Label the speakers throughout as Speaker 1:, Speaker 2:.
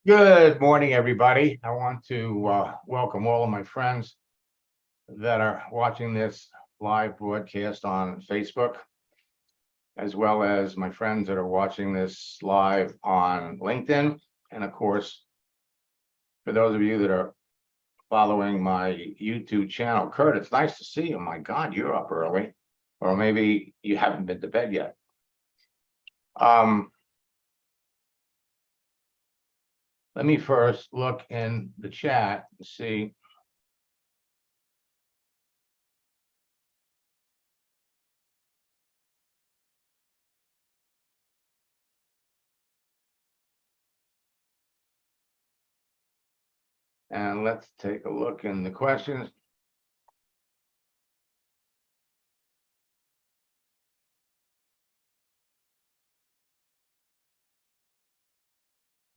Speaker 1: Good morning, everybody. I want to welcome all of my friends that are watching this live broadcast on Facebook, as well as my friends that are watching this live on LinkedIn. And of course, for those of you that are following my YouTube channel, Kurt, it's nice to see you. My God, you're up early, or maybe you haven't been to bed yet. Let me first look in the chat and see. And let's take a look in the questions.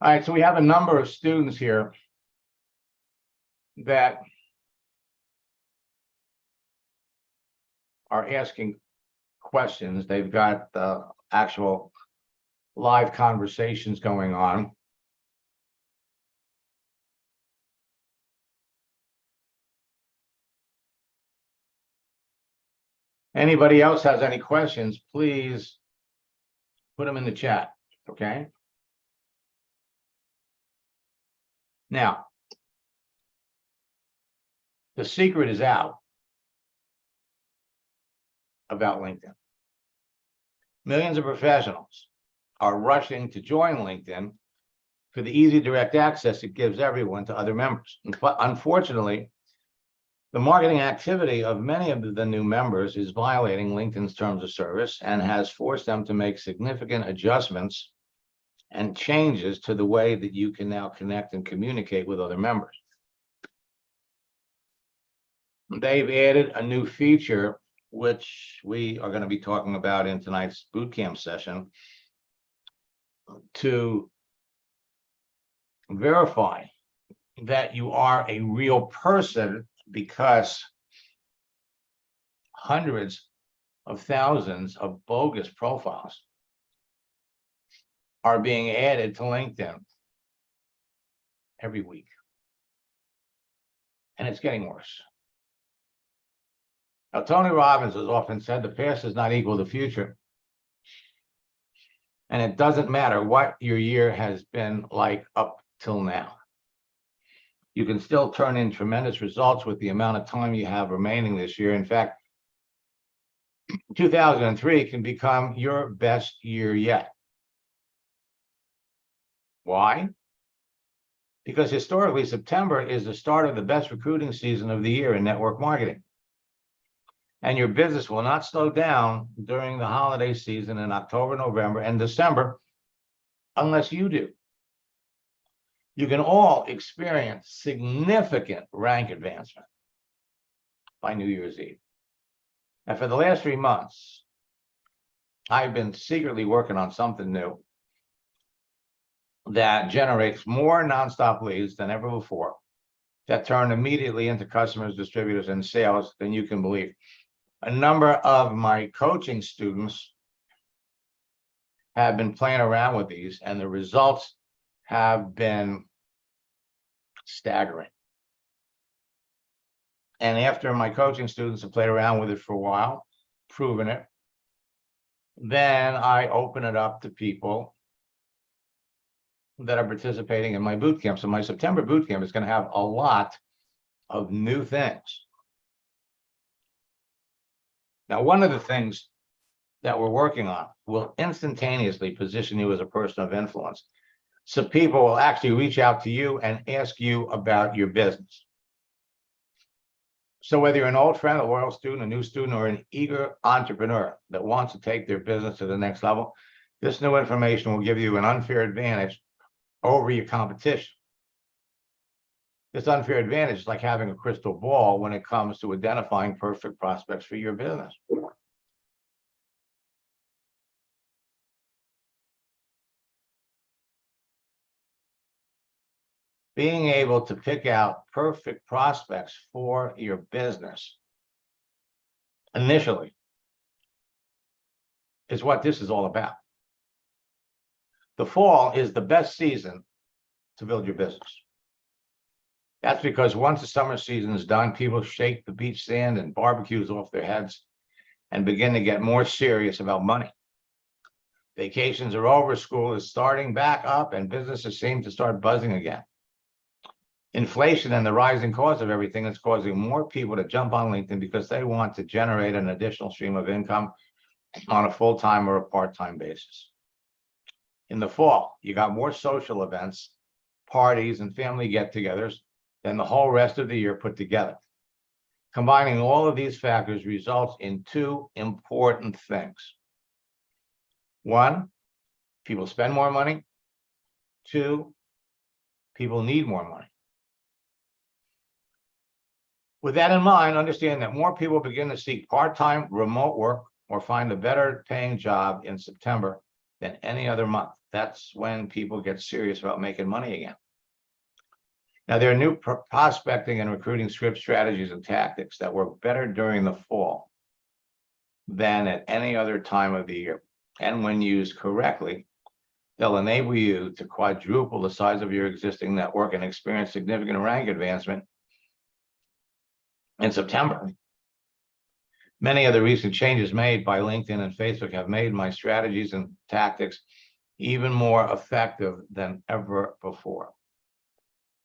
Speaker 1: All right, so we have a number of students here that are asking questions. They've got actual live conversations going on. Anybody else has any questions, please put them in the chat, okay? Now, the secret is out about LinkedIn. Millions of professionals are rushing to join LinkedIn for the easy direct access it gives everyone to other members. But unfortunately, the marketing activity of many of the new members is violating LinkedIn's terms of service and has forced them to make significant adjustments and changes to the way that you can now connect and communicate with other members. They've added a new feature, which we are going to be talking about in tonight's bootcamp session, to verify that you are a real person, because hundreds of thousands of bogus profiles are being added to LinkedIn every week. And it's getting worse. Now, Tony Robbins has often said the past is not equal to the future. And it doesn't matter what your year has been like up till now. You can still turn in tremendous results with the amount of time you have remaining this year. In fact, 2003 can become your best year yet. Why? Because historically, September is the start of the best recruiting season of the year in network marketing. And your business will not slow down during the holiday season in October, November, and December unless you do. You can all experience significant rank advancement by New Year's Eve. And for the last 3 months, I've been secretly working on something new that generates more nonstop leads than ever before, that turn immediately into customers, distributors, and sales than you can believe. A number of my coaching students have been playing around with these, and the results have been staggering. And after my coaching students have played around with it for a while, proven it, then I open it up to people that are participating in my bootcamp. So my September bootcamp is going to have a lot of new things. Now, one of the things that we're working on will instantaneously position you as a person of influence. So people will actually reach out to you and ask you about your business. So whether you're an old friend, a loyal student, a new student, or an eager entrepreneur that wants to take their business to the next level, this new information will give you an unfair advantage over your competition. This unfair advantage is like having a crystal ball when it comes to identifying perfect prospects for your business. Being able to pick out perfect prospects for your business initially is what this is all about. The fall is the best season to build your business. That's because once the summer season is done, people shake the beach sand and barbecues off their heads and begin to get more serious about money. Vacations are over, school is starting back up, and businesses seem to start buzzing again. Inflation and the rising cost of everything is causing more people to jump on LinkedIn because they want to generate an additional stream of income on a full-time or a part-time basis. In the fall, you got more social events, parties, and family get-togethers than the whole rest of the year put together. Combining all of these factors results in two important things. One, people spend more money. Two, people need more money. With that in mind, understand that more people begin to seek part-time remote work or find a better paying job in September than any other month. That's when people get serious about making money again. Now, there are new prospecting and recruiting script strategies and tactics that work better during the fall than at any other time of the year. And when used correctly, they'll enable you to quadruple the size of your existing network and experience significant rank advancement in September. Many of the recent changes made by LinkedIn and Facebook have made my strategies and tactics even more effective than ever before.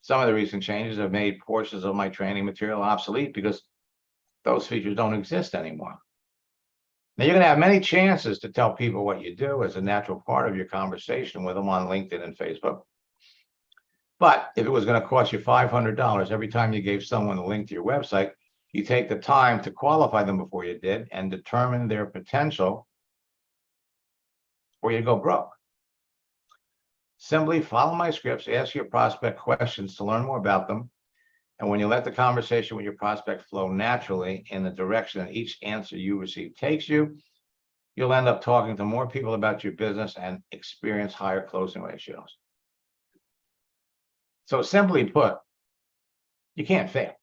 Speaker 1: Some of the recent changes have made portions of my training material obsolete because those features don't exist anymore. Now, you're going to have many chances to tell people what you do as a natural part of your conversation with them on LinkedIn and Facebook. But if it was going to cost you $500 every time you gave someone a link to your website, you take the time to qualify them before you did and determine their potential, or you go broke. Simply follow my scripts, ask your prospect questions to learn more about them. And when you let the conversation with your prospect flow naturally in the direction that each answer you receive takes you, you'll end up talking to more people about your business and experience higher closing ratios. So simply put, you can't fail.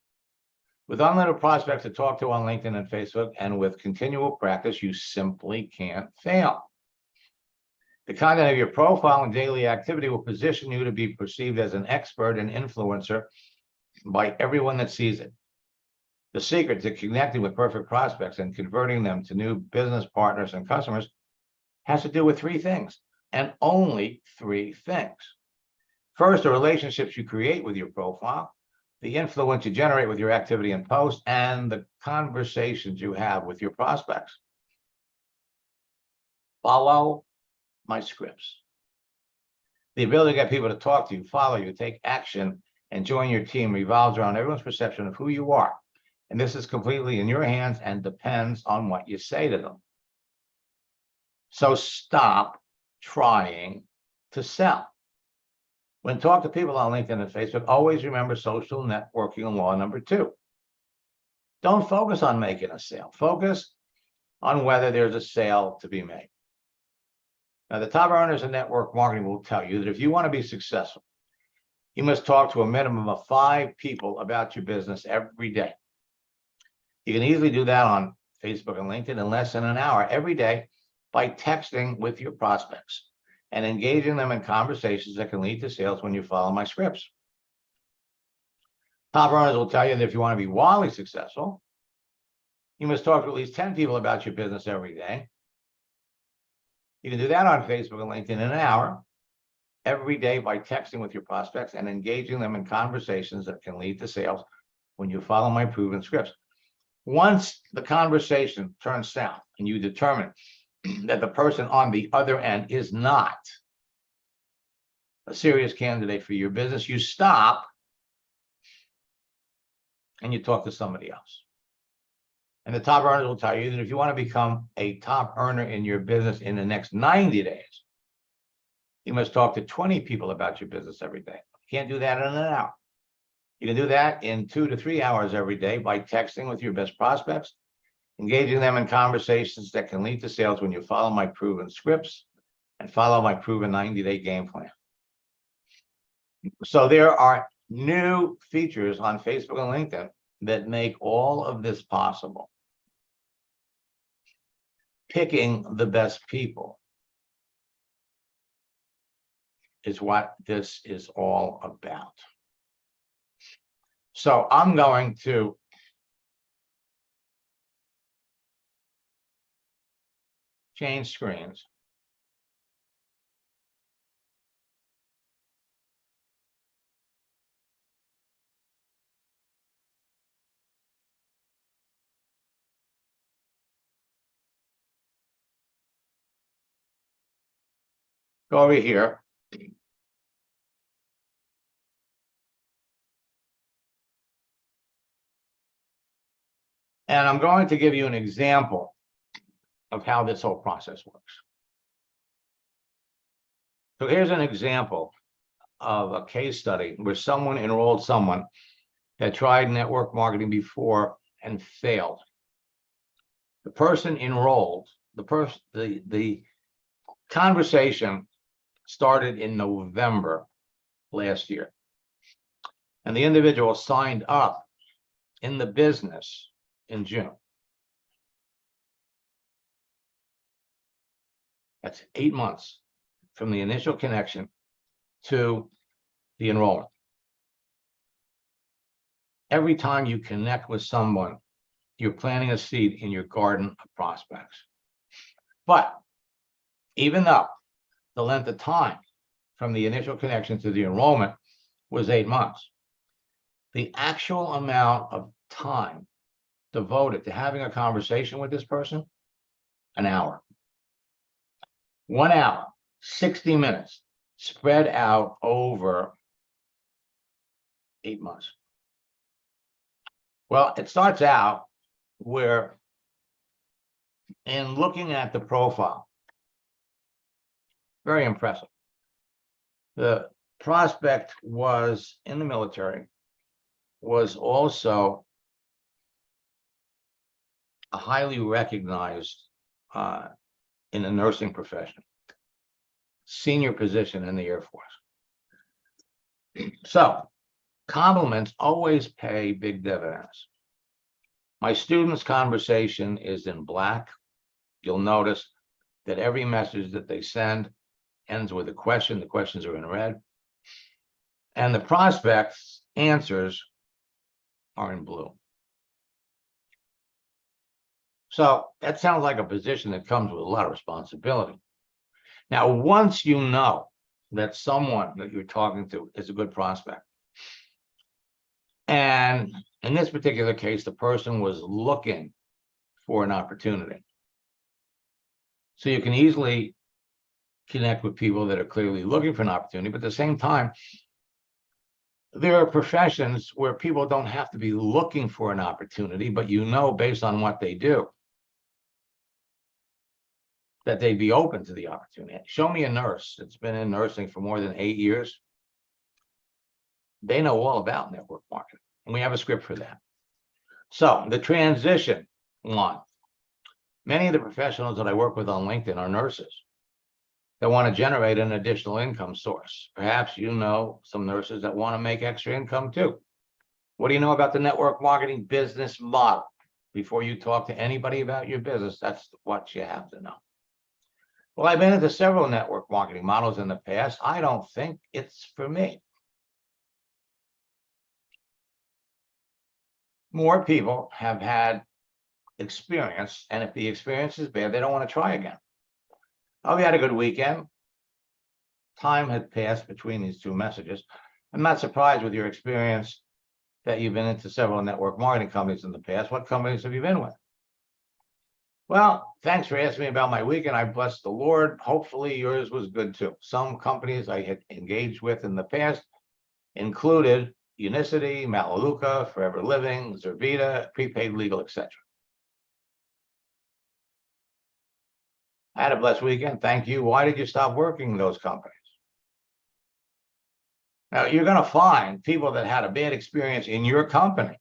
Speaker 1: With unlimited prospects to talk to on LinkedIn and Facebook, and with continual practice, you simply can't fail. The content of your profile and daily activity will position you to be perceived as an expert and influencer by everyone that sees it. The secret to connecting with perfect prospects and converting them to new business partners and customers has to do with three things, and only three things. First, the relationships you create with your profile, the influence you generate with your activity and post, and the conversations you have with your prospects. Follow my scripts. The ability to get people to talk to you, follow you, take action, and join your team revolves around everyone's perception of who you are. And this is completely in your hands and depends on what you say to them. So stop trying to sell. When talk to people on LinkedIn and Facebook, always remember social networking law number 2. Don't focus on making a sale. Focus on whether there's a sale to be made. Now, the top earners in network marketing will tell you that if you want to be successful, you must talk to a minimum of 5 people about your business every day. You can easily do that on Facebook and LinkedIn in less than an hour every day by texting with your prospects and engaging them in conversations that can lead to sales when you follow my scripts. Top earners will tell you that if you want to be wildly successful, you must talk to at least 10 people about your business every day. You can do that on Facebook and LinkedIn in an hour every day by texting with your prospects and engaging them in conversations that can lead to sales when you follow my proven scripts. Once the conversation turns south and you determine that the person on the other end is not a serious candidate for your business, you stop and you talk to somebody else. And the top earners will tell you that if you want to become a top earner in your business in the next 90 days, you must talk to 20 people about your business every day. You can't do that in an hour. You can do that in 2 to 3 hours every day by texting with your best prospects, engaging them in conversations that can lead to sales when you follow my proven scripts and follow my proven 90-day game plan. So there are new features on Facebook and LinkedIn that make all of this possible. Picking the best people. is what this is all about. So I'm going to change screens. Go over here. And I'm going to give you an example of how this whole process works. So here's an example of a case study where someone enrolled someone that tried network marketing before and failed. The person enrolled, the conversation started in November last year. And the individual signed up in the business in June. That's 8 months from the initial connection to the enrollment. Every time you connect with someone, you're planting a seed in your garden of prospects. But even though the length of time from the initial connection to the enrollment was 8 months, the actual amount of time devoted to having a conversation with this person, an hour. 1 hour, 60 minutes, spread out over 8 months. Well, it starts out where, in looking at the profile, very impressive. The prospect was in the military, was also a highly recognized in the nursing profession, senior position in the Air Force. So compliments always pay big dividends. My students' conversation is in black. You'll notice that every message that they send ends with a question. The questions are in red. And the prospect's answers are in blue. So that sounds like a position that comes with a lot of responsibility. Now, once you know that someone that you're talking to is a good prospect, and in this particular case, the person was looking for an opportunity. So you can easily connect with people that are clearly looking for an opportunity, but at the same time, there are professions where people don't have to be looking for an opportunity, but you know, based on what they do, that they'd be open to the opportunity. Show me a nurse that's been in nursing for more than 8 years. They know all about network marketing, and we have a script for that. So the transition one. Many of the professionals that I work with on LinkedIn are nurses that want to generate an additional income source. Perhaps you know some nurses that want to make extra income too. What do you know about the network marketing business model? Before you talk to anybody about your business, that's what you have to know. Well, I've been into several network marketing models in the past. I don't think it's for me. More people have had experience, and if the experience is bad, they don't want to try again. Oh, we had a good weekend. Time had passed between these two messages. I'm not surprised with your experience that you've been into several network marketing companies in the past. What companies have you been with? Well, thanks for asking me about my weekend. I bless the Lord. Hopefully yours was good too. Some companies I had engaged with in the past included Unicity, Melaleuca, Forever Living, Zervita, Prepaid Legal, etc. I had a blessed weekend. Thank you. Why did you stop working in those companies? Now, you're going to find people that had a bad experience in your company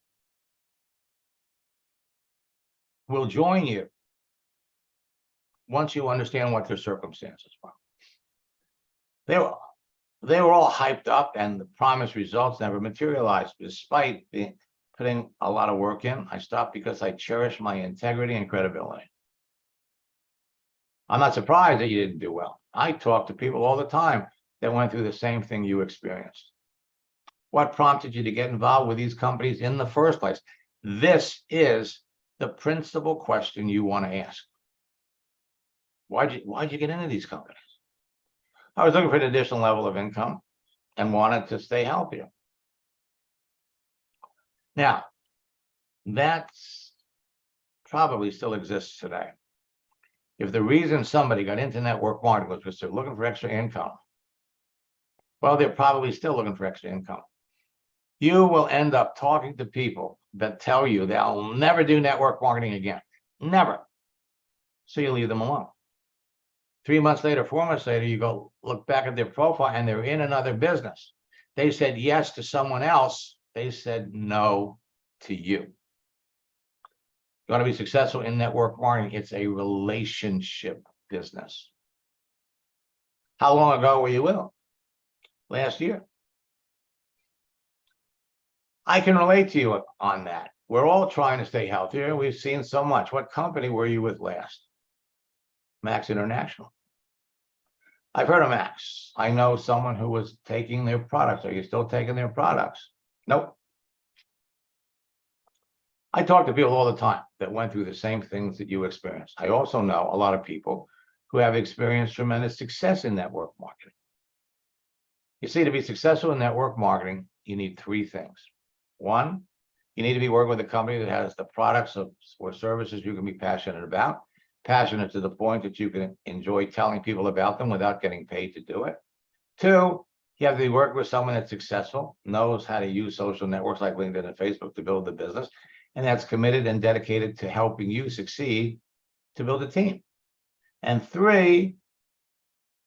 Speaker 1: will join you once you understand what their circumstances were. They were all hyped up, and the promised results never materialized. Despite putting a lot of work in, I stopped because I cherish my integrity and credibility. I'm not surprised that you didn't do well. I talk to people all the time that went through the same thing you experienced? What prompted you to get involved with these companies in the first place? This is the principal question you want to ask. Why'd you get into these companies? I was looking for an additional level of income and wanted to stay healthier. Now, that's probably still exists today. If the reason somebody got into network marketing was because they're looking for extra income, well, they're probably still looking for extra income. You will end up talking to people that tell you they'll never do network marketing again. Never. So you leave them alone. 3 months later, 4 months later, you go look back at their profile and they're in another business. They said yes to someone else. They said no to you. You want to be successful in network marketing, it's a relationship business. How long ago were you with them? Last year. I can relate to you on that. We're all trying to stay healthier. We've seen so much. What company were you with last? Max International. I've heard of Max. I know someone who was taking their products. Are you still taking their products? Nope. I talk to people all the time that went through the same things that you experienced. I also know a lot of people who have experienced tremendous success in network marketing. You see, to be successful in network marketing, you need 3 things. 1, you need to be working with a company that has the products or services you can be passionate about, passionate to the point that you can enjoy telling people about them without getting paid to do it. 2, you have to be working with someone that's successful, knows how to use social networks like LinkedIn and Facebook to build the business, and that's committed and dedicated to helping you succeed to build a team. And 3,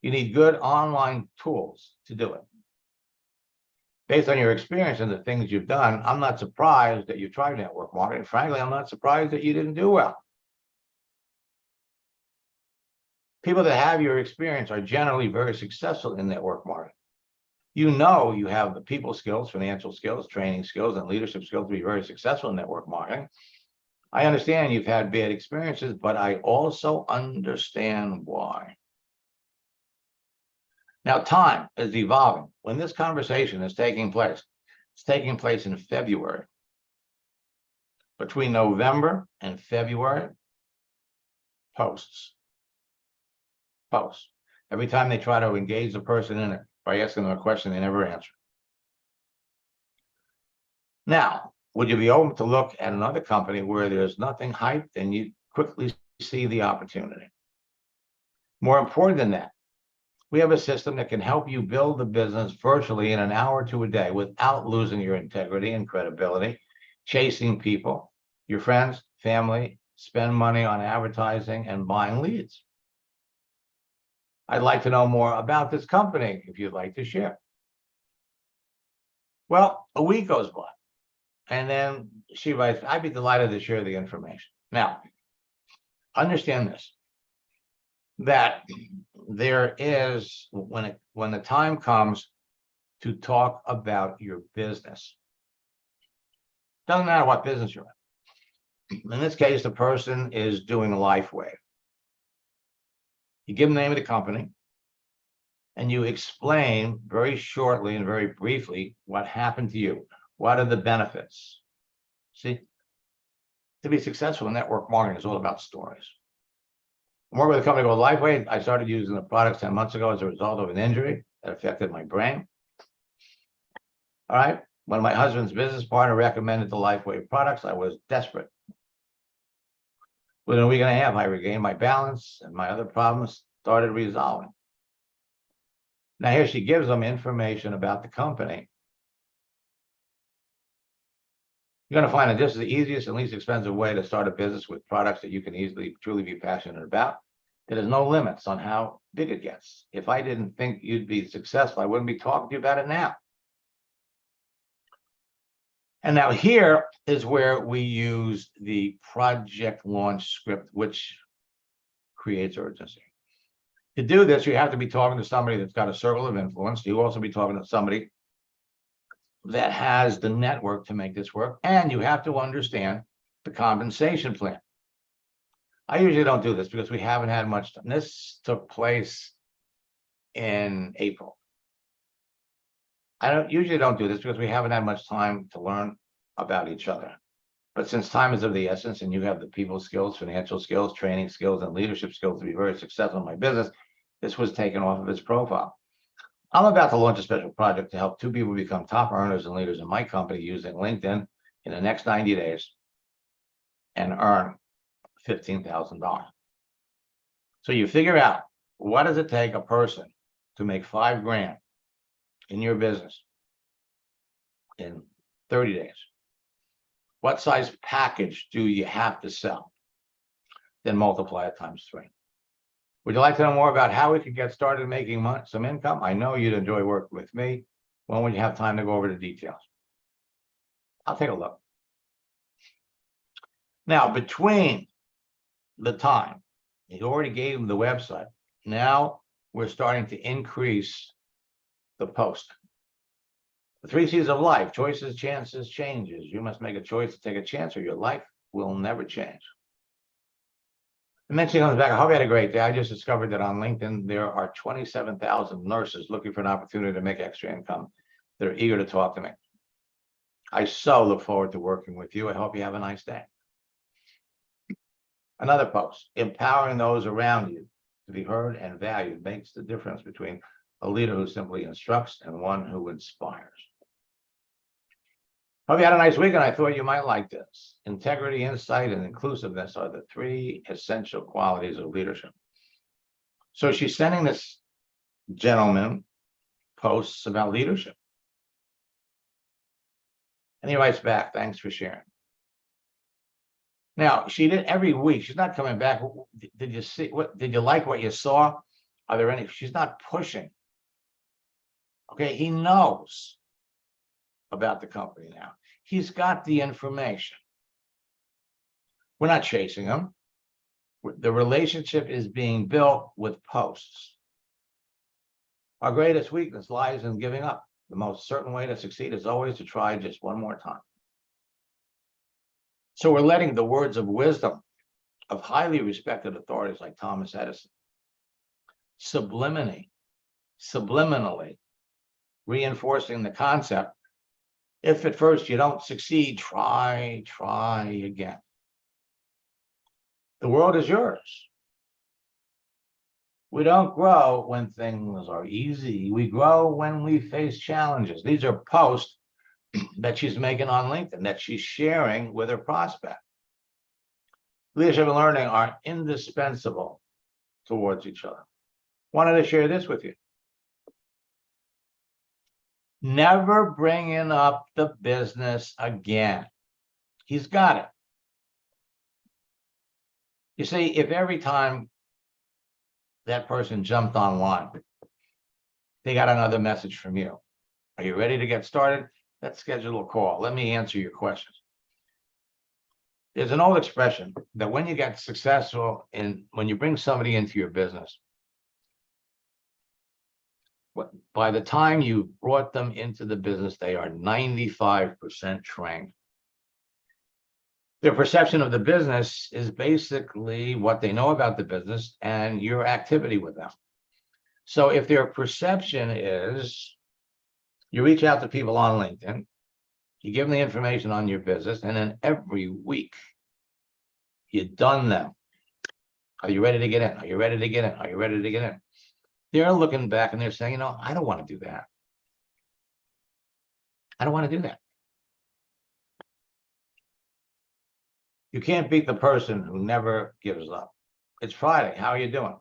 Speaker 1: you need good online tools to do it. Based on your experience and the things you've done, I'm not surprised that you tried network marketing. Frankly, I'm not surprised that you didn't do well. People that have your experience are generally very successful in network marketing. You know you have the people skills, financial skills, training skills, and leadership skills to be very successful in network marketing. I understand you've had bad experiences, but I also understand why. Now, time is evolving. When this conversation is taking place, it's taking place in February. Between November and February, posts. Every time they try to engage the person in it by asking them a question, they never answer. Now, would you be open to look at another company where there's nothing hyped and you quickly see the opportunity? More important than that, we have a system that can help you build the business virtually in an hour to a day without losing your integrity and credibility, chasing people, your friends, family, spend money on advertising and buying leads. I'd like to know more about this company if you'd like to share. Well, a week goes by, and then she writes, I'd be delighted to share the information. Now, understand this, that there is, when the time comes to talk about your business, doesn't matter what business you're in. In this case, the person is doing LifeWave. You give them the name of the company, and you explain very shortly and very briefly what happened to you. What are the benefits? See, to be successful in network marketing is all about stories. I'm working with a company called LifeWave. I started using the products 10 months ago as a result of an injury that affected my brain. All right. When my husband's business partner recommended the LifeWave products, I was desperate. Within a week and a half, I regained my balance and my other problems started resolving. Now here she gives them information about the company. You're going to find that this is the easiest and least expensive way to start a business with products that you can easily, truly be passionate about. There's no limits on how big it gets. If I didn't think you'd be successful, I wouldn't be talking to you about it now. And now here is where we use the project launch script, which creates urgency. To do this, you have to be talking to somebody that's got a circle of influence. You also be talking to somebody that has the network to make this work. And you have to understand the compensation plan. I usually don't do this because we haven't had much time. This took place in April. I usually don't do this because we haven't had much time to learn about each other. But since time is of the essence and you have the people skills, financial skills, training skills, and leadership skills to be very successful in my business, this was taken off of his profile. I'm about to launch a special project to help 2 people become top earners and leaders in my company using LinkedIn in the next 90 days and earn $15,000. So you figure out, what does it take a person to make $5,000 in your business in 30 days? What size package do you have to sell? Then multiply it times 3. Would you like to know more about how we could get started making some income? I know you'd enjoy working with me. When would you have time to go over the details? I'll take a look. Now, between the time, he already gave him the website. Now we're starting to increase the post. The 3 C's of life: choices, chances, changes. You must make a choice to take a chance or your life will never change. The mention comes back. I hope you had a great day. I just discovered that on LinkedIn, there are 27,000 nurses looking for an opportunity to make extra income. They're eager to talk to me. I so look forward to working with you. I hope you have a nice day. Another post: empowering those around you to be heard and valued makes the difference between a leader who simply instructs and one who inspires. Hope you had a nice week, and I thought you might like this. Integrity, insight, and inclusiveness are the 3 essential qualities of leadership. So she's sending this gentleman posts about leadership. And he writes back, thanks for sharing. Now, she did every week. She's not coming back. Did you see what? Did you like what you saw? Are there any? She's not pushing. Okay, he knows about the company now. He's got the information. We're not chasing him. The relationship is being built with posts. Our greatest weakness lies in giving up. The most certain way to succeed is always to try just one more time. So we're letting the words of wisdom of highly respected authorities like Thomas Edison subliminally reinforcing the concept: if at first you don't succeed, try again. The world is yours. We don't grow when things are easy. We grow when we face challenges. These are posts that she's making on LinkedIn, that she's sharing with her prospect. Leadership and learning are indispensable towards each other. Wanted to share this with you. Never bringing up the business again. He's got it. You see, if every time that person jumped online, they got another message from you. Are you ready to get started? Let's schedule a call. Let me answer your questions. There's an old expression that when you get successful when you bring somebody into your business, by the time you brought them into the business, they are 95% trained. Their perception of the business is basically what they know about the business and your activity with them. So if their perception is, you reach out to people on LinkedIn, you give them the information on your business, and then every week you done them. Are you ready to get in? Are you ready to get in? Are you ready to get in? They're looking back and they're saying, I don't want to do that. I don't want to do that. You can't beat the person who never gives up. It's Friday. How are you doing?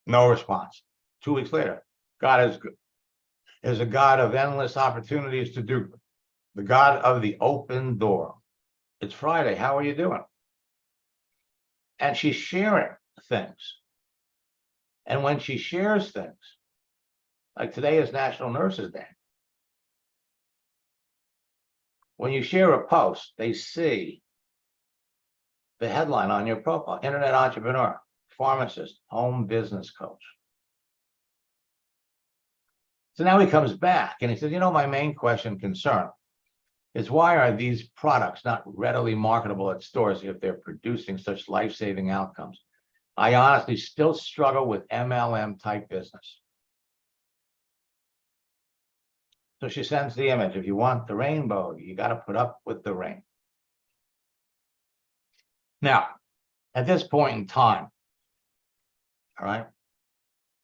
Speaker 1: No response. 2 weeks later, God is good. Is a God of endless opportunities to do, the God of the open door. It's Friday. How are you doing? And she's sharing things. And when she shares things, like today is National Nurses Day. When you share a post, they see the headline on your profile: internet entrepreneur, pharmacist, home business coach. So now he comes back and he says, my main concern is, why are these products not readily marketable at stores if they're producing such life-saving outcomes? I honestly still struggle with MLM type business. So she sends the image. If you want the rainbow, you got to put up with the rain. Now, at this point in time, all right,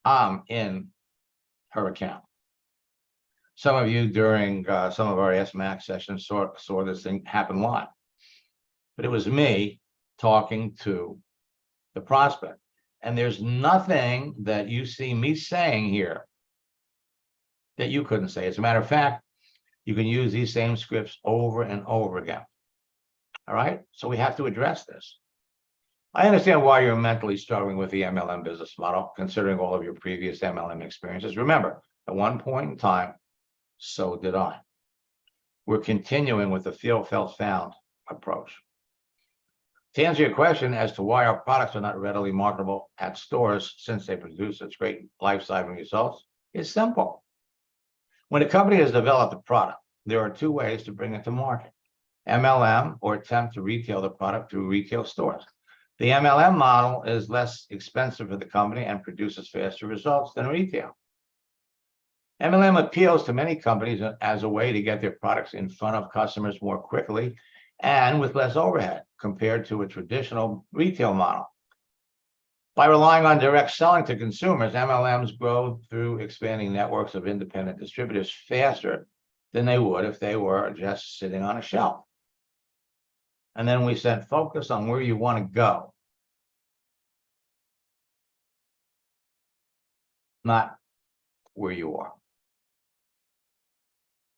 Speaker 1: I'm in her account. Some of you during some of our Ask Max sessions saw this thing happen live. But it was me talking to the prospect. And there's nothing that you see me saying here that you couldn't say. As a matter of fact, you can use these same scripts over and over again. All right, so we have to address this. I understand why you're mentally struggling with the MLM business model, considering all of your previous MLM experiences. Remember, at one point in time, so did I. We're continuing with the feel, felt, found approach. To answer your question as to why our products are not readily marketable at stores since they produce such great life-saving results, it's simple. When a company has developed a product, there are two ways to bring it to market: MLM, or attempt to retail the product through retail stores. The MLM model is less expensive for the company and produces faster results than retail. MLM appeals to many companies as a way to get their products in front of customers more quickly and with less overhead compared to a traditional retail model. By relying on direct selling to consumers, MLMs grow through expanding networks of independent distributors faster than they would if they were just sitting on a shelf. And then we said, focus on where you want to go, not where you are.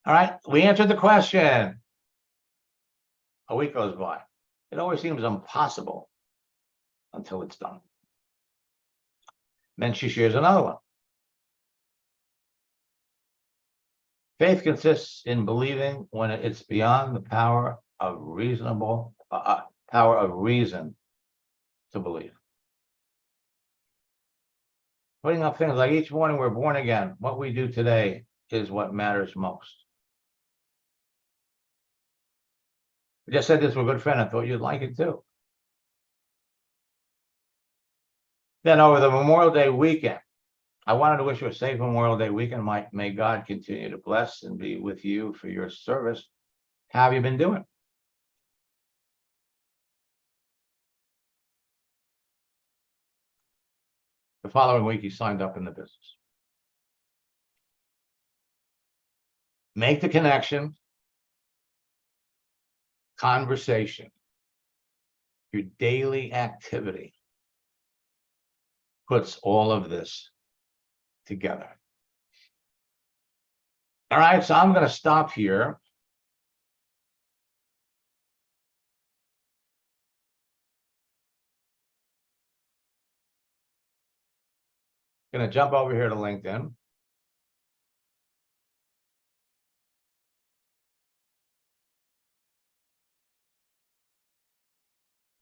Speaker 1: All right, we answered the question. A week goes by. It always seems impossible until it's done. Then she shares another one. Faith consists in believing when it's beyond the power of reason to believe. Putting up things like each morning we're born again. What we do today is what matters most. I just said this to a good friend. I thought you'd like it too. Then over the Memorial Day weekend, I wanted to wish you a safe Memorial Day weekend. May God continue to bless and be with you for your service. How have you been doing? The following week, he signed up in the business. Make the connection. Conversation. Your daily activity puts all of this together. All right, so I'm going to stop here. Going to jump over here to LinkedIn.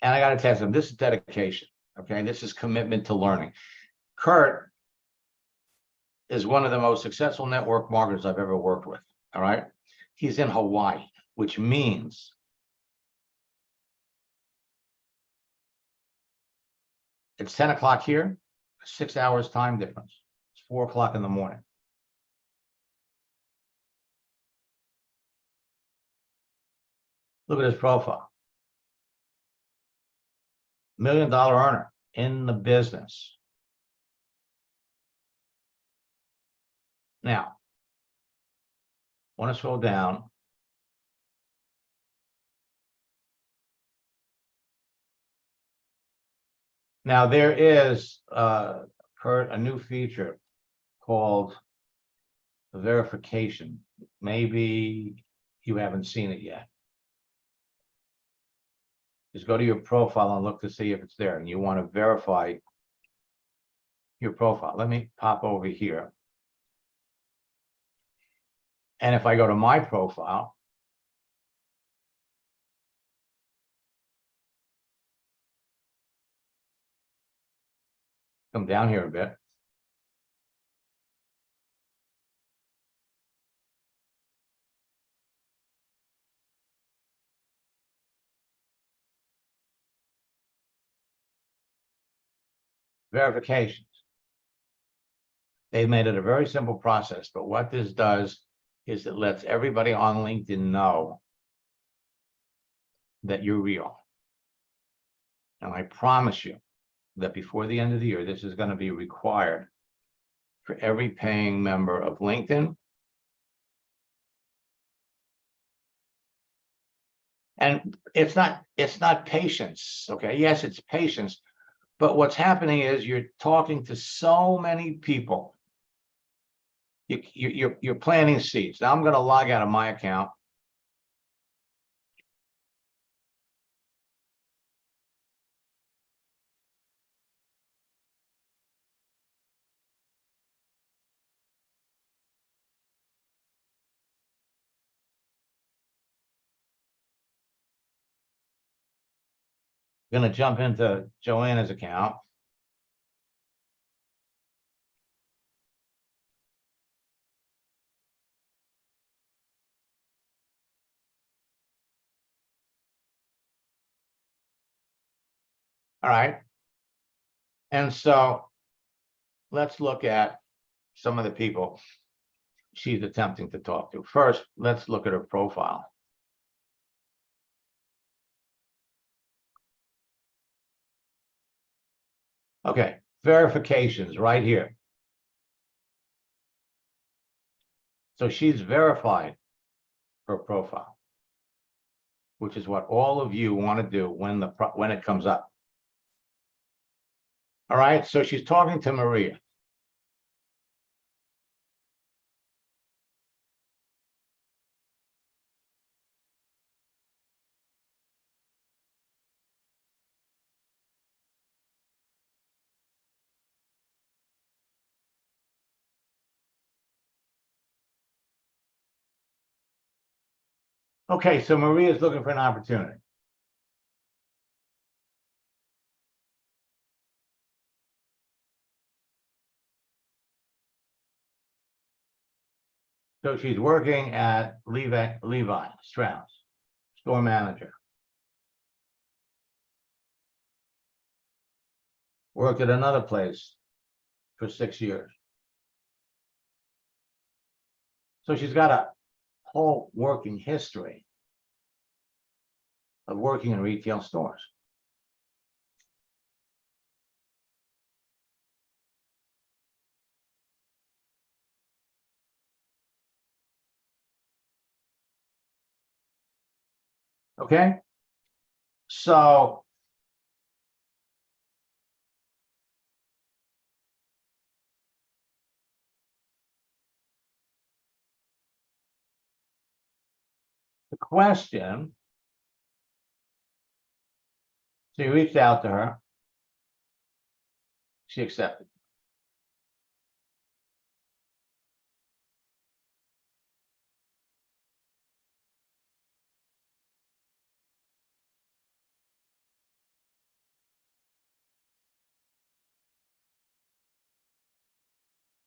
Speaker 1: And I got to tell them, this is dedication. Okay, this is commitment to learning. Kurt is one of the most successful network marketers I've ever worked with. All right, he's in Hawaii, which means it's 10 o'clock here, 6 hours time difference. It's 4 o'clock in the morning. Look at his profile. $1 million earner in the business. Now, I want to scroll down. Now there is Kurt, a new feature called verification. Maybe you haven't seen it yet. Just go to your profile and look to see if it's there, and you want to verify your profile. Let me pop over here. And if I go to my profile, come down here a bit. Verifications. They've made it a very simple process, but what this does is it lets everybody on LinkedIn know that you're real. And I promise you that before the end of the year, this is going to be required for every paying member of LinkedIn. And it's not patience, okay? Yes, it's patience, but what's happening is you're talking to so many people. You're planting seeds. Now I'm going to log out of my account. I'm going to jump into Joanna's account. All right. And so let's look at some of the people she's attempting to talk to. First, let's look at her profile. Okay, verifications right here. So she's verified her profile, which is what all of you want to do when it comes up. All right, so she's talking to Maria. Okay, so Maria's looking for an opportunity. So she's working at Levi Strauss, store manager. Worked at another place for 6 years. So she's got a whole working history of working in retail stores. Okay, so the question, so you reached out to her, she accepted.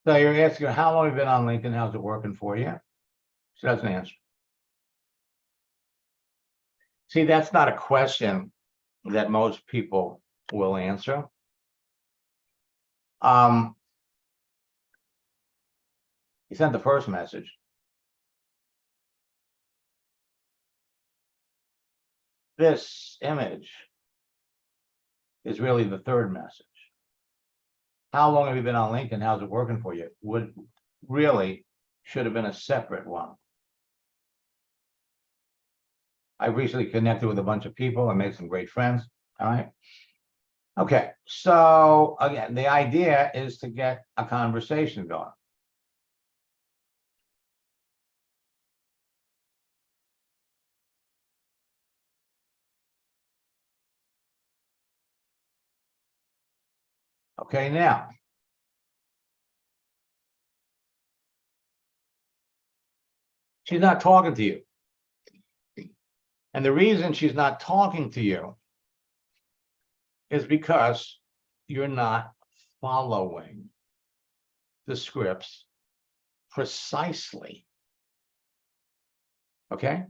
Speaker 1: So you're asking her, how long have you been on LinkedIn? How's it working for you? She doesn't answer. See, that's not a question that most people will answer. He sent the first message. This image is really the third message. How long have you been on LinkedIn? How's it working for you? Would really should have been a separate one. I recently connected with a bunch of people and made some great friends. All right. Okay. So again, the idea is to get a conversation going. Okay, now she's not talking to you. And the reason she's not talking to you is because you're not following the scripts precisely. Okay?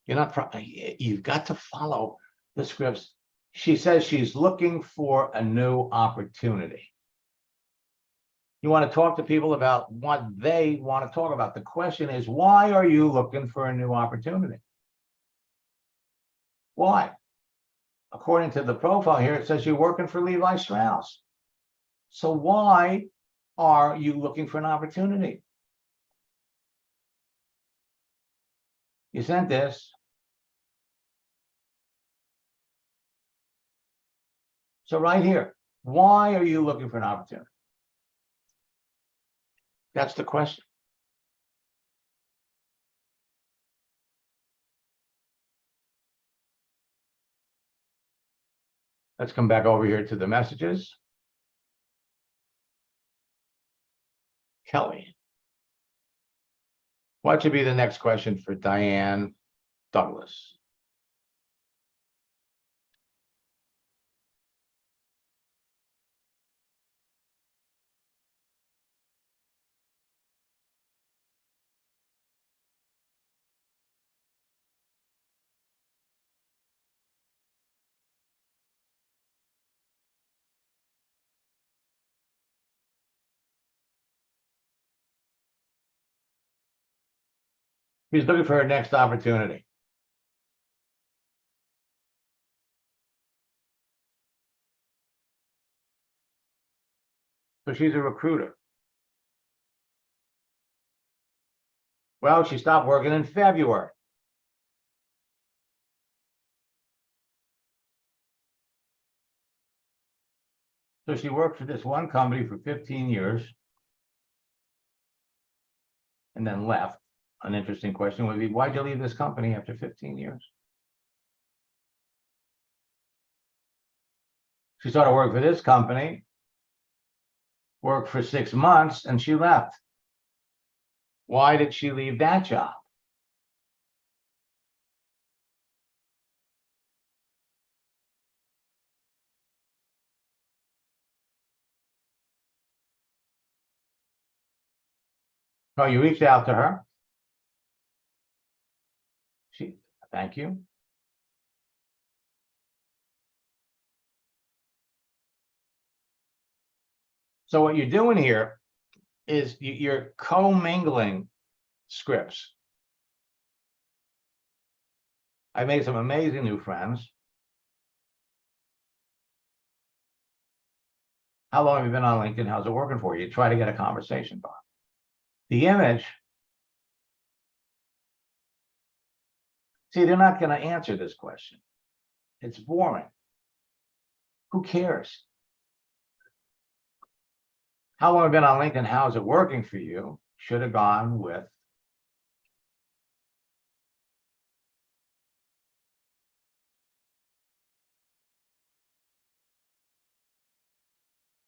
Speaker 1: You've got to follow the scripts. She says she's looking for a new opportunity. You want to talk to people about what they want to talk about. The question is, why are you looking for a new opportunity? Why? According to the profile here, it says you're working for Levi Strauss. So why are you looking for an opportunity? You sent this. So right here, why are you looking for an opportunity? That's the question. Let's come back over here to the messages. Kelly. What should be the next question for Diane Douglas? She's looking for her next opportunity. So she's a recruiter. Well, she stopped working in February. So she worked for this one company for 15 years and then left. An interesting question would be, why'd you leave this company after 15 years? She started working for this company, worked for 6 months, and she left. Why did she leave that job? Oh, you reached out to her. Thank you. So what you're doing here is you're commingling scripts. I made some amazing new friends. How long have you been on LinkedIn? How's it working for you? You try to get a conversation going. The image. See, they're not going to answer this question. It's boring. Who cares? How long have you been on LinkedIn? How's it working for you? Should have gone with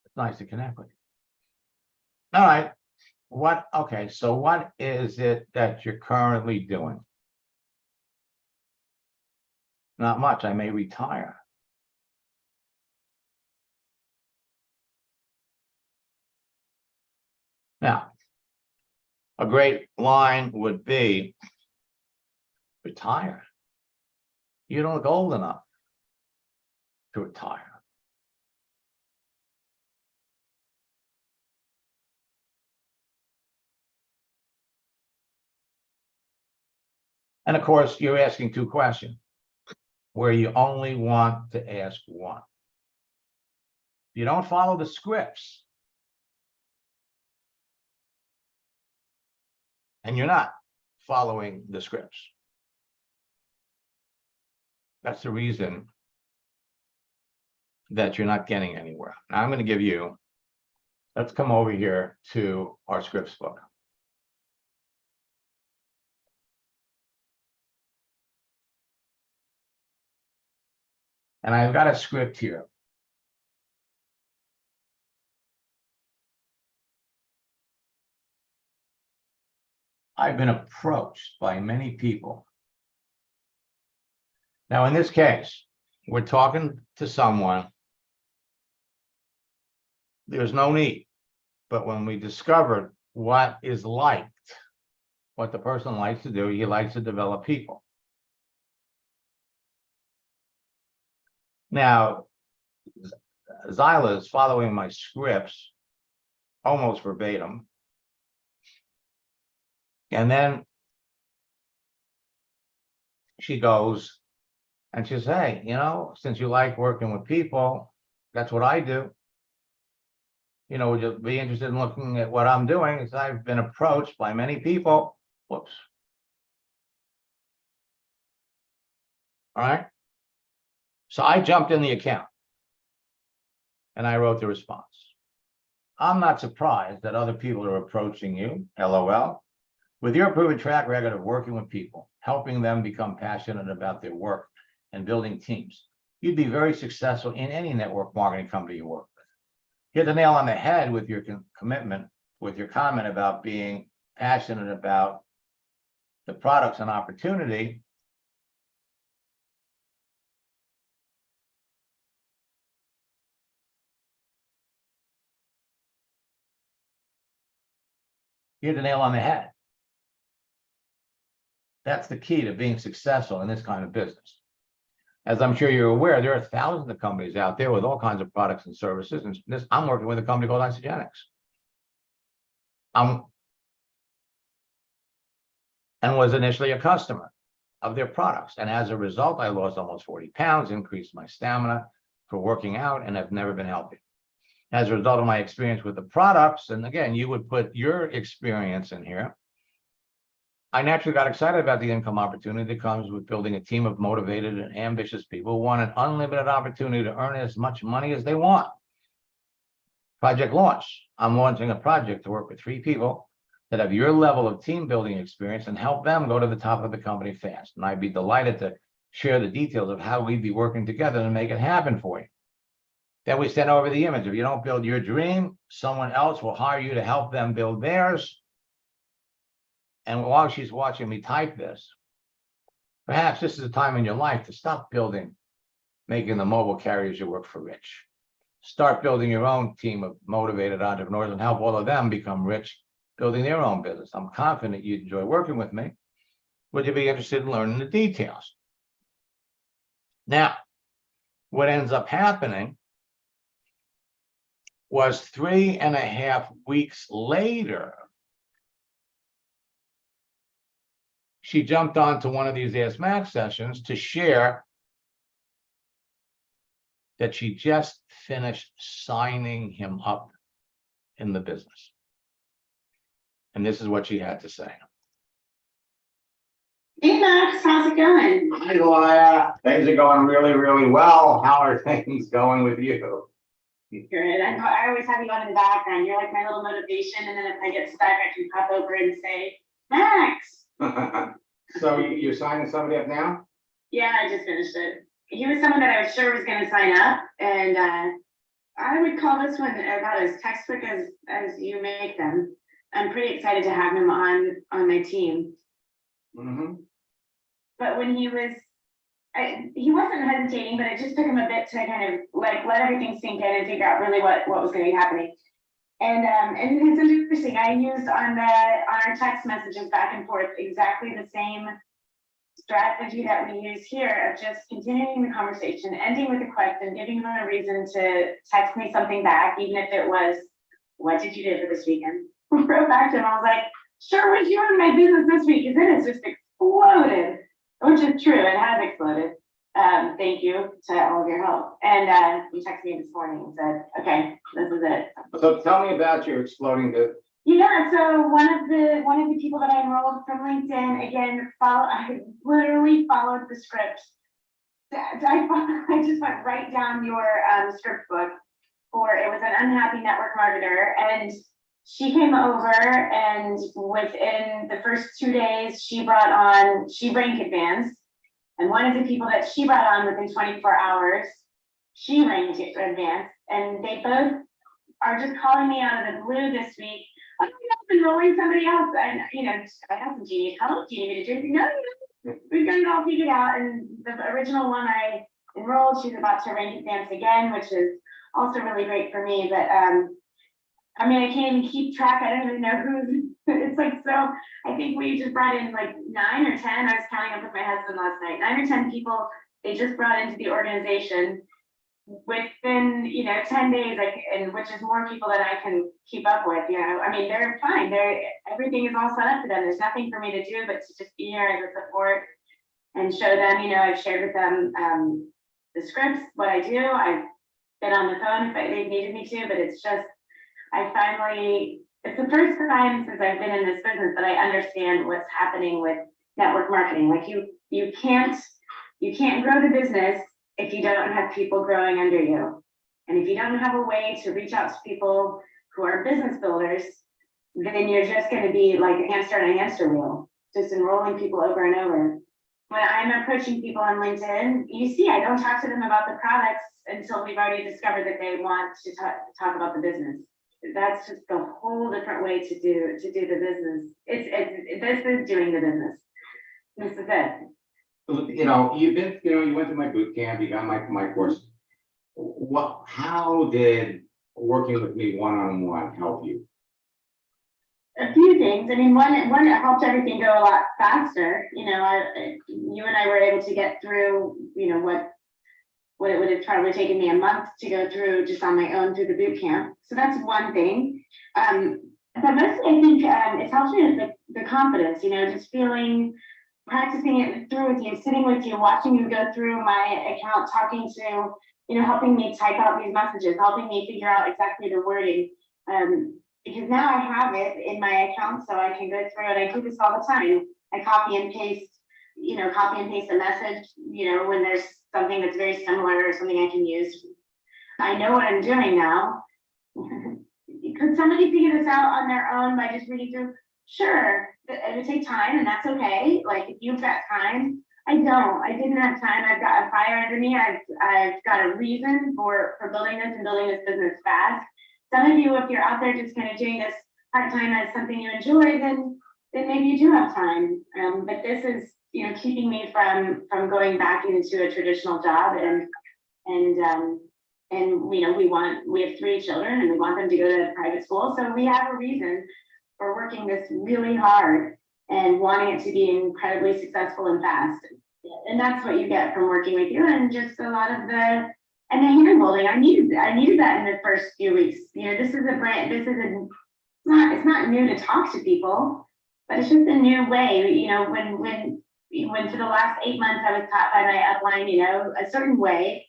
Speaker 1: it's nice to connect with you. All right. Okay, so what is it that you're currently doing? Not much. I may retire. Now, a great line would be retire. You don't look old enough to retire. And of course, you're asking 2 questions where you only want to ask one. You don't follow the scripts. And you're not following the scripts. That's the reason that you're not getting anywhere. Now I'm going to give you, let's come over here to our scripts book. And I've got a script here. I've been approached by many people. Now, in this case, we're talking to someone. There's no need. But when we discovered what is liked, what the person likes to do, he likes to develop people. Now, Zyla is following my scripts almost verbatim. And then she goes and she says, hey, you know, since you like working with people, that's what I do. You know, would you be interested in looking at what I'm doing? Because I've been approached by many people. Whoops. All right. So I jumped in the account and I wrote the response. I'm not surprised that other people are approaching you, LOL. With your proven track record of working with people, helping them become passionate about their work and building teams, you'd be very successful in any network marketing company you work with. Hit the nail on the head with your commitment, with your comment about being passionate about the products and opportunity. You hit the nail on the head. That's the key to being successful in this kind of business. As I'm sure you're aware, there are thousands of companies out there with all kinds of products and services. And I'm working with a company called Isagenix. And was initially a customer of their products. And as a result, I lost almost 40 pounds, increased my stamina for working out, and have never been healthier. As a result of my experience with the products, and again, you would put your experience in here, I naturally got excited about the income opportunity that comes with building a team of motivated and ambitious people who want an unlimited opportunity to earn as much money as they want. Project launch. I'm launching a project to work with 3 people that have your level of team building experience and help them go to the top of the company fast. And I'd be delighted to share the details of how we'd be working together to make it happen for you. Then we send over the image. If you don't build your dream, someone else will hire you to help them build theirs. And while she's watching me type this, perhaps this is a time in your life to stop building, making the mobile carriers you work for rich. Start building your own team of motivated entrepreneurs and help all of them become rich, building their own business. I'm confident you'd enjoy working with me. Would you be interested in learning the details? Now, what ends up happening was 3.5 weeks later, she jumped onto one of these Ask Max sessions to share that she just finished signing him up in the business. And this is what she had to say.
Speaker 2: Hey Max, how's it going?
Speaker 1: Hi, Laura. Things are going really, really well. How are things going with you?
Speaker 2: Good. I always have you on in the background. You're like my little motivation. And then if I get stuck, I can pop over and say, Max.
Speaker 1: So you're signing somebody up now?
Speaker 2: Yeah, I just finished it. He was someone that I was sure was going to sign up. And I would call this one about as textbook as you make them. I'm pretty excited to have him on my team.
Speaker 1: Mm-hmm.
Speaker 2: But when he wasn't hesitating, but it just took him a bit to kind of like let everything sink in and figure out really what was going to be happening. And it's interesting. I used on our text messages back and forth exactly the same strategy that we use here of just continuing the conversation, ending with a question, giving him a reason to text me something back, even if it was, "What did you do for this weekend?" I wrote back to him. I was like, "Sure, what'd you do in my business this week?" Because it has just exploded, which is true. It has exploded. Thank you to all of your help. And he texted me this morning and said, "Okay, this is it."
Speaker 1: So tell me about your exploding business.
Speaker 2: Yeah, so one of the people that I enrolled from LinkedIn, again, I literally followed the script. I just went right down your script book for it was an unhappy network marketer, and she came over, and within the first 2 days, she brain advanced. And one of the people that she brought on within 24 hours, she brain advanced, and they both are just calling me out of the blue this week. "Oh, I've been enrolling somebody else." And, I have some Jeannie. Hello, Jeannie. No, we've got it all figured out. And the original one I enrolled, she's about to rank advance again, which is also really great for me. But, I can't even keep track. I don't even know who. It's like, so I think we just brought in like 9 or 10. I was counting up with my husband last night. 9 or 10 people they just brought into the organization. within, 10 days, and which is more people than I can keep up with, I mean, they're fine, everything is all set up for them, there's nothing for me to do, but to just be here as a support and show them, I've shared with them, the scripts, what I do, I've been on the phone if they've needed me to, but it's just, it's the first time since I've been in this business that I understand what's happening with network marketing. Like you can't grow the business if you don't have people growing under you. And if you don't have a way to reach out to people who are business builders, then you're just going to be like a hamster on a hamster wheel, just enrolling people over and over. When I'm approaching people on LinkedIn, you see, I don't talk to them about the products until we've already discovered that they want to talk about the business. That's just a whole different way to do the business. This is doing the business. This is it.
Speaker 3: You went to my boot camp, you got my course. How did working with me one-on-one help you?
Speaker 2: A few things. I mean, one, it helped everything go a lot faster. You and I were able to get through, what it would have probably taken me a month to go through just on my own through the boot camp. So that's one thing. But mostly I think it's helped me with the confidence, just practicing it through with you, sitting with you, watching you go through my account, talking to, helping me type out these messages, helping me figure out exactly the wording. Because now I have it in my account, so I can go through it. I do this all the time. I copy and paste a message, when there's something that's very similar or something I can use. I know what I'm doing now. Could somebody figure this out on their own by just reading through? Sure, it would take time, and that's okay. Like, if you've got time, I didn't have time. I've got a fire under me. I've got a reason for building this and building this business fast. Some of you, if you're out there just kind of doing this part-time as something you enjoy, then maybe you do have time. But this is, keeping me from going back into a traditional job, and we have 3 children, and we want them to go to private school. So we have a reason for working this really hard and wanting it to be incredibly successful and fast. And that's what you get from working with you, and just a lot of the hand holding. I needed that in the first few weeks. This is a brand. It's not new to talk to people, but it's just a new way. When for the last 8 months I was taught by my upline, a certain way,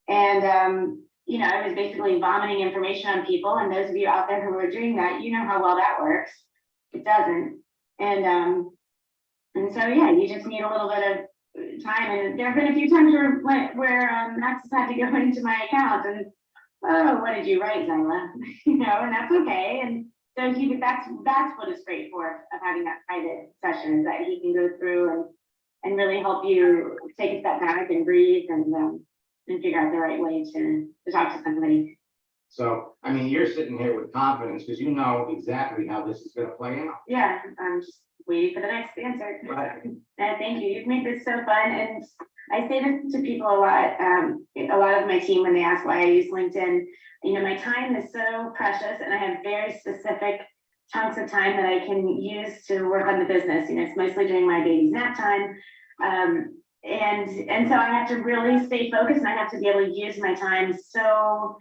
Speaker 2: and I was basically vomiting information on people. And those of you out there who are doing that, you know how well that works. It doesn't, and so yeah, you just need a little bit of time. And there have been a few times where Max has had to go into my account and, oh, what did you write, Zyla? And that's okay. And so that's what is great of having that private session, is that he can go through and really help you take a step back and breathe and figure out the right way to talk to somebody.
Speaker 3: So, I mean, you're sitting here with confidence because you know exactly how this is going to play out.
Speaker 2: Yeah, I'm just waiting for the next answer.
Speaker 3: Right.
Speaker 2: Thank you. You've made this so fun. And I say this to people a lot. A lot of my team, when they ask why I use LinkedIn, my time is so precious, and I have very specific chunks of time that I can use to work on the business. It's mostly during my baby's nap time. And so I have to really stay focused, and I have to be able to use my time so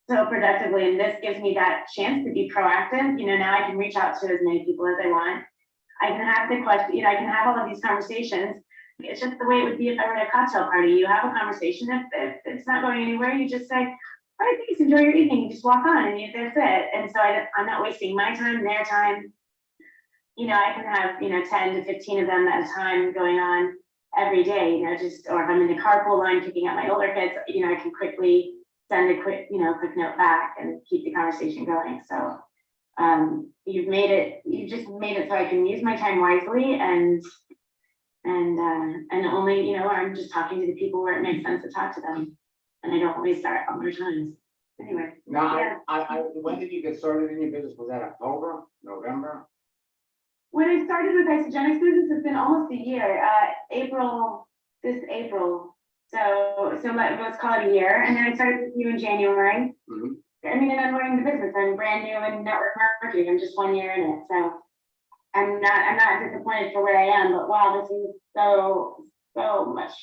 Speaker 2: productively. And this gives me that chance to be proactive. Now I can reach out to as many people as I want. I can have the question, I can have all of these conversations. It's just the way it would be if I were at a cocktail party. You have a conversation. If it's not going anywhere, you just say, all right, thanks, enjoy your evening. You just walk on, and that's it. And so I'm not wasting my time, their time. I can have, 10 to 15 of them at a time going on every day, or if I'm in the carpool line picking up my older kids, I can quickly send a quick note back and keep the conversation going. So you just made it so I can use my time wisely, and only, I'm just talking to the people where it makes sense to talk to them, and I don't waste our times. Anyway.
Speaker 3: Now,
Speaker 2: Yeah.
Speaker 3: when did you get started in your business? Was that October, November?
Speaker 2: When I started with Isogenics business, it's been almost a year. This April. So let's call it a year. And then I started with you in January.
Speaker 3: Mm-hmm.
Speaker 2: And I'm learning the business. I'm brand new in network marketing. I'm just 1 year in it. So I'm not disappointed for where I am, but wow, this is so much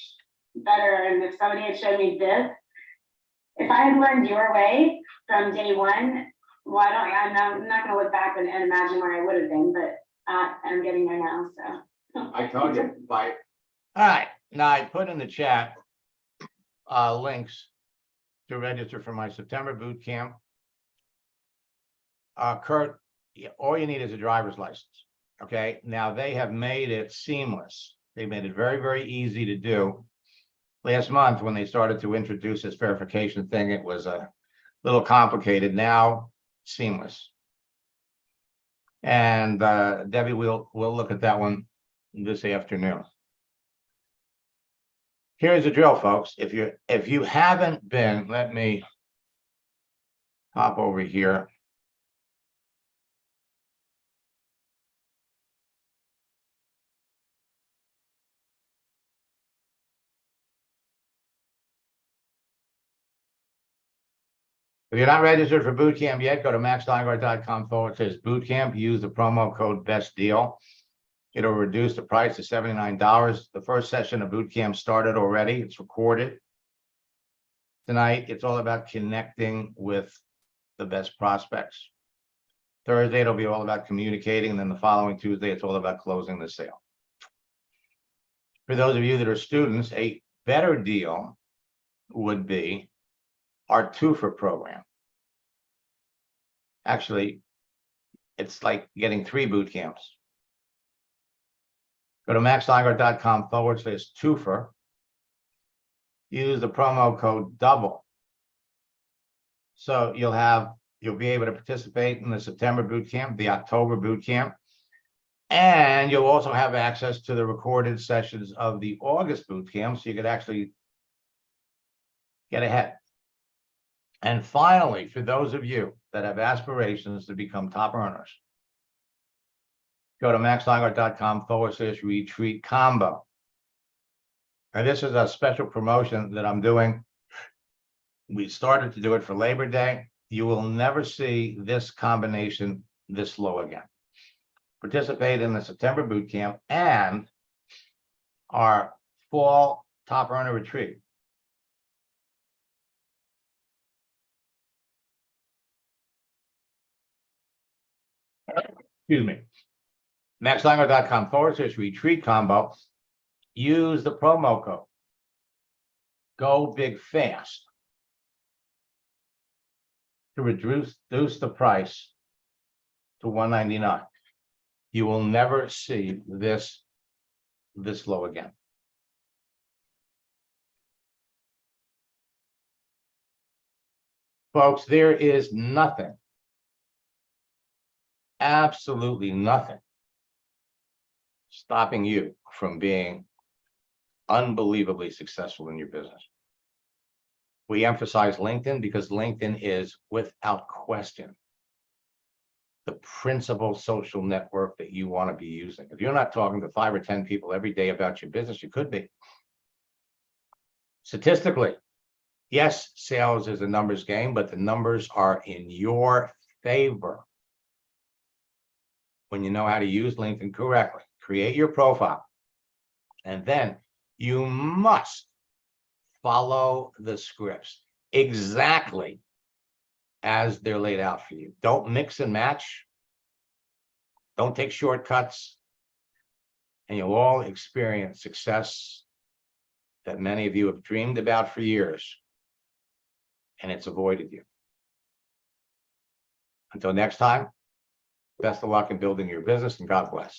Speaker 2: better. And if somebody had showed me this if I had learned your way from day one, well, I'm not gonna look back and imagine where I would have been, but I'm getting there now, so.
Speaker 3: I told you, by,
Speaker 1: All right, now I put in the chat links to register for my September boot camp. Kurt, all you need is a driver's license. Okay, now they have made it seamless. They made it very, very easy to do. Last month, when they started to introduce this verification thing, it was a little complicated. Now, seamless. And Debbie, we'll look at that one this afternoon. Here's the drill, folks. If you haven't been, let me hop over here. If you're not registered for boot camp yet, go to maxsteingart.com/bootcamp. Use the promo code BEST DEAL. It'll reduce the price to $79. The first session of boot camp started already. It's recorded. Tonight, it's all about connecting with the best prospects. Thursday, it'll be all about communicating. And then the following Tuesday, it's all about closing the sale. For those of you that are students, a better deal would be our two-for program. Actually, it's like getting 3 boot camps. Go to maxsteingart.com/2for. Use the promo code DOUBLE. So you'll be able to participate in the September boot camp, the October boot camp, and you'll also have access to the recorded sessions of the August boot camp, so you could actually get ahead. And finally, for those of you that have aspirations to become top earners, go to maxsteingart.com/retreat combo. And this is a special promotion that I'm doing. We started to do it for Labor Day. You will never see this combination this low again. Participate in the September boot camp and our fall top earner retreat. Excuse me. maxsteingart.com/retreat combo. Use the promo code Go Big Fast to reduce the price to $199. You will never see this low again. Folks, there is nothing, absolutely nothing, stopping you from being unbelievably successful in your business. We emphasize LinkedIn because LinkedIn is, without question, the principal social network that you want to be using. If you're not talking to 5 or 10 people every day about your business, you could be. Statistically, yes, sales is a numbers game, but the numbers are in your favor when you know how to use LinkedIn correctly. Create your profile, and then you must follow the scripts exactly as they're laid out for you. Don't mix and match. Don't take shortcuts, and you'll all experience success that many of you have dreamed about for years, and it's avoided you. Until next time, best of luck in building your business, and God bless.